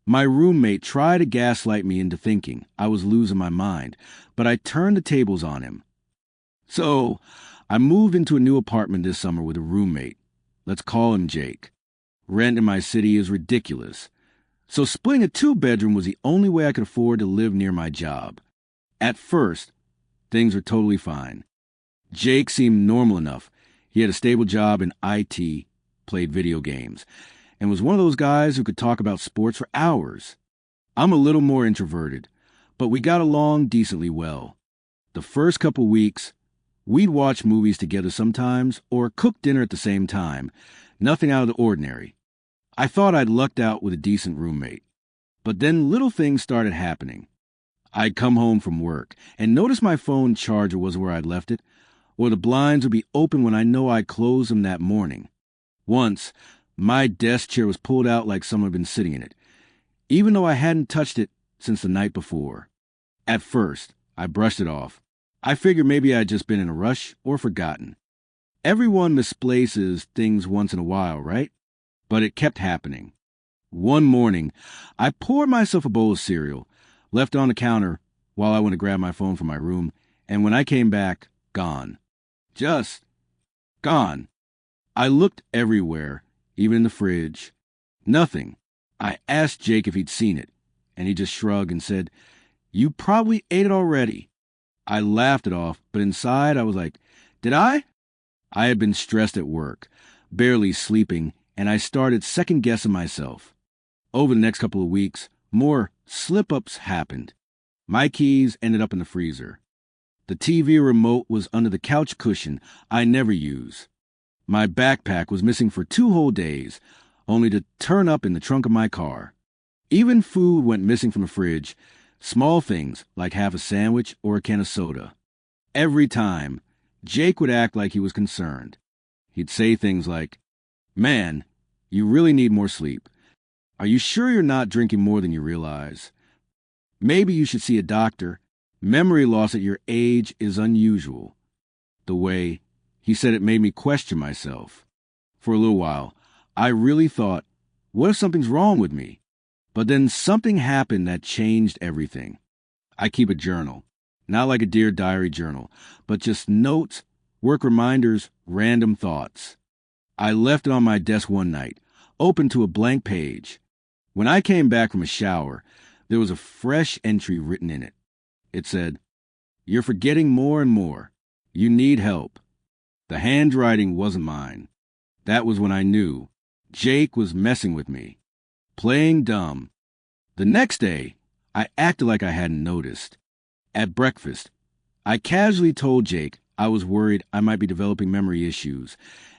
My roommate tried to gaslight me into thinking I was losing my mind, but I turned the tables on him. So, I moved into a new apartment this summer with a roommate. Let's call him Jake. Rent in my city is ridiculous. So splitting a 2-bedroom was the only way I could afford to live near my job. At first, things were totally fine. Jake seemed normal enough. He had a stable job in IT, played video games, and was one of those guys who could talk about sports for hours. I'm a little more introverted, but we got along decently well. The first couple weeks, we'd watch movies together sometimes or cook dinner at the same time. Nothing out of the ordinary. I thought I'd lucked out with a decent roommate. But then little things started happening. I'd come home from work and notice my phone charger wasn't where I'd left it, or the blinds would be open when I know I closed them that morning. Once, my desk chair was pulled out like someone had been sitting in it, even though I hadn't touched it since the night before. At first, I brushed it off. I figured maybe I'd just been in a rush or forgotten. Everyone misplaces things once in a while, right? But it kept happening. One morning, I poured myself a bowl of cereal, left it on the counter while I went to grab my phone from my room, and when I came back, gone. Just gone. I looked everywhere, even in the fridge. Nothing. I asked Jake if he'd seen it, and he just shrugged and said, "You probably ate it already." I laughed it off, but inside I was like, "Did I?" I had been stressed at work, barely sleeping, and I started second-guessing myself. Over the next couple of weeks, more slip-ups happened. My keys ended up in the freezer. The TV remote was under the couch cushion I never use. My backpack was missing for 2 whole days, only to turn up in the trunk of my car. Even food went missing from the fridge, small things like half a sandwich or a can of soda. Every time, Jake would act like he was concerned. He'd say things like, "Man, you really need more sleep. Are you sure you're not drinking more than you realize? Maybe you should see a doctor. Memory loss at your age is unusual." The way he said it made me question myself. For a little while, I really thought, what if something's wrong with me? But then something happened that changed everything. I keep a journal. Not like a Dear Diary journal, but just notes, work reminders, random thoughts. I left it on my desk one night, open to a blank page. When I came back from a shower, there was a fresh entry written in it. It said, "You're forgetting more and more. You need help." The handwriting wasn't mine. That was when I knew Jake was messing with me, playing dumb. The next day, I acted like I hadn't noticed. At breakfast, I casually told Jake I was worried I might be developing memory issues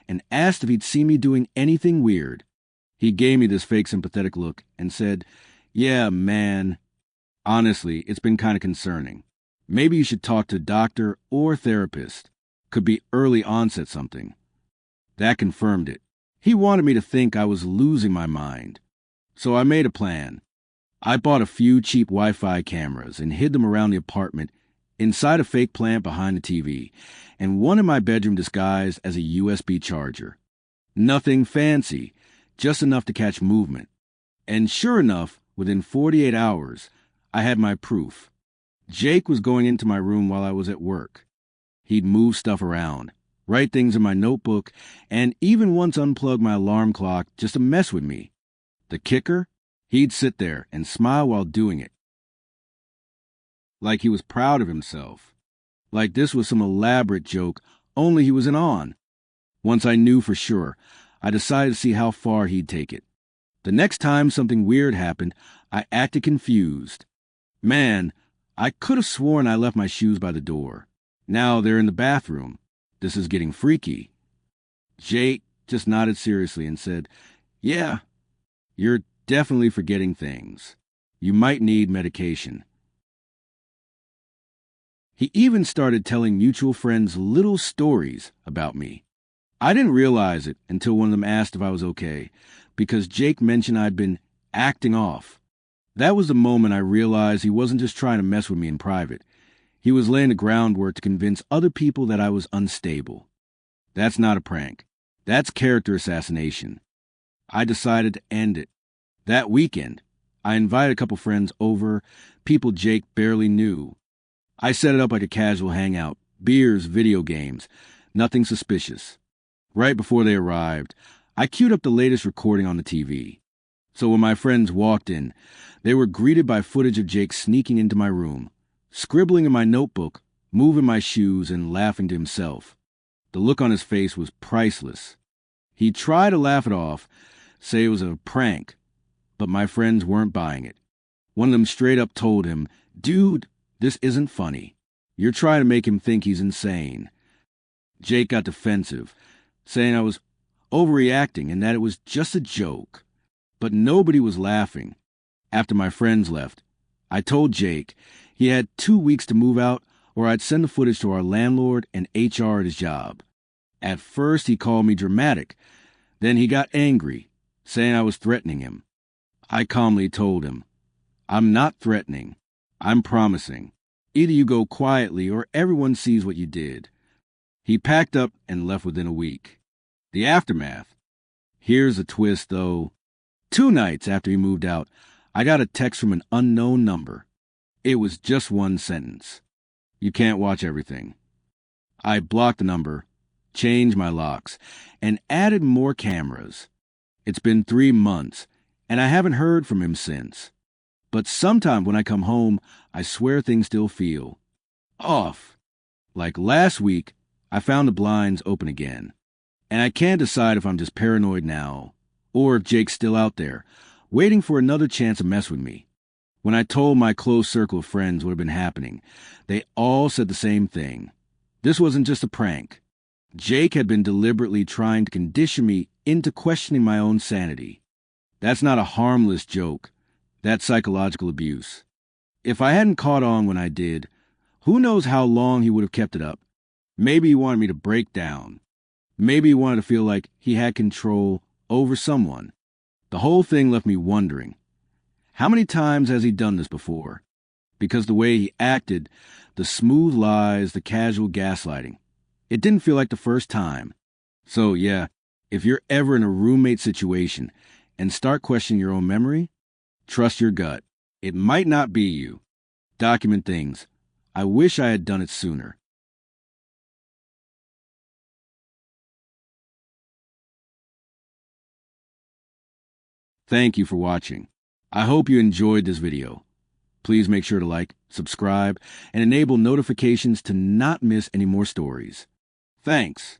and asked if he'd seen me doing anything weird. He gave me this fake sympathetic look and said, "Yeah, man. Honestly, it's been kind of concerning. Maybe you should talk to a doctor or therapist. Could be early onset something." That confirmed it. He wanted me to think I was losing my mind. So I made a plan. I bought a few cheap Wi-Fi cameras and hid them around the apartment, inside a fake plant behind the TV, and one in my bedroom disguised as a USB charger. Nothing fancy, just enough to catch movement. And sure enough, within 48 hours, I had my proof. Jake was going into my room while I was at work. He'd move stuff around, write things in my notebook, and even once unplug my alarm clock just to mess with me. The kicker? He'd sit there and smile while doing it. Like he was proud of himself. Like this was some elaborate joke, only he was in on. Once I knew for sure, I decided to see how far he'd take it. The next time something weird happened, I acted confused. Man, I could have sworn I left my shoes by the door. Now they're in the bathroom. This is getting freaky. Jake just nodded seriously and said, "Yeah, you're definitely forgetting things. You might need medication." He even started telling mutual friends little stories about me. I didn't realize it until one of them asked if I was okay, because Jake mentioned I'd been acting off. That was the moment I realized he wasn't just trying to mess with me in private. He was laying the groundwork to convince other people that I was unstable. That's not a prank. That's character assassination. I decided to end it. That weekend, I invited a couple friends over, people Jake barely knew. I set it up like a casual hangout, beers, video games, nothing suspicious. Right before they arrived, I queued up the latest recording on the TV. So when my friends walked in, they were greeted by footage of Jake sneaking into my room, scribbling in my notebook, moving my shoes, and laughing to himself. The look on his face was priceless. He tried to laugh it off, say it was a prank, but my friends weren't buying it. One of them straight up told him, "Dude, this isn't funny. You're trying to make him think he's insane." Jake got defensive, saying I was overreacting and that it was just a joke. But nobody was laughing. After my friends left, I told Jake he had 2 weeks to move out or I'd send the footage to our landlord and HR at his job. At first, he called me dramatic. Then he got angry, saying I was threatening him. I calmly told him, "I'm not threatening. I'm promising. Either you go quietly or everyone sees what you did." He packed up and left within a week. The aftermath. Here's a twist, though. 2 nights after he moved out, I got a text from an unknown number. It was just one sentence. "You can't watch everything." I blocked the number, changed my locks, and added more cameras. It's been 3 months, and I haven't heard from him since. But sometime when I come home, I swear things still feel off. Like last week, I found the blinds open again. And I can't decide if I'm just paranoid now, or if Jake's still out there, waiting for another chance to mess with me. When I told my close circle of friends what had been happening, they all said the same thing. This wasn't just a prank. Jake had been deliberately trying to condition me into questioning my own sanity. That's not a harmless joke. That's psychological abuse. If I hadn't caught on when I did, who knows how long he would have kept it up. Maybe he wanted me to break down. Maybe he wanted to feel like he had control over someone. The whole thing left me wondering, how many times has he done this before? Because the way he acted, the smooth lies, the casual gaslighting, it didn't feel like the first time. So yeah, if you're ever in a roommate situation and start questioning your own memory, trust your gut. It might not be you. Document things. I wish I had done it sooner. Thank you for watching. I hope you enjoyed this video. Please make sure to like, subscribe, and enable notifications to not miss any more stories. Thanks.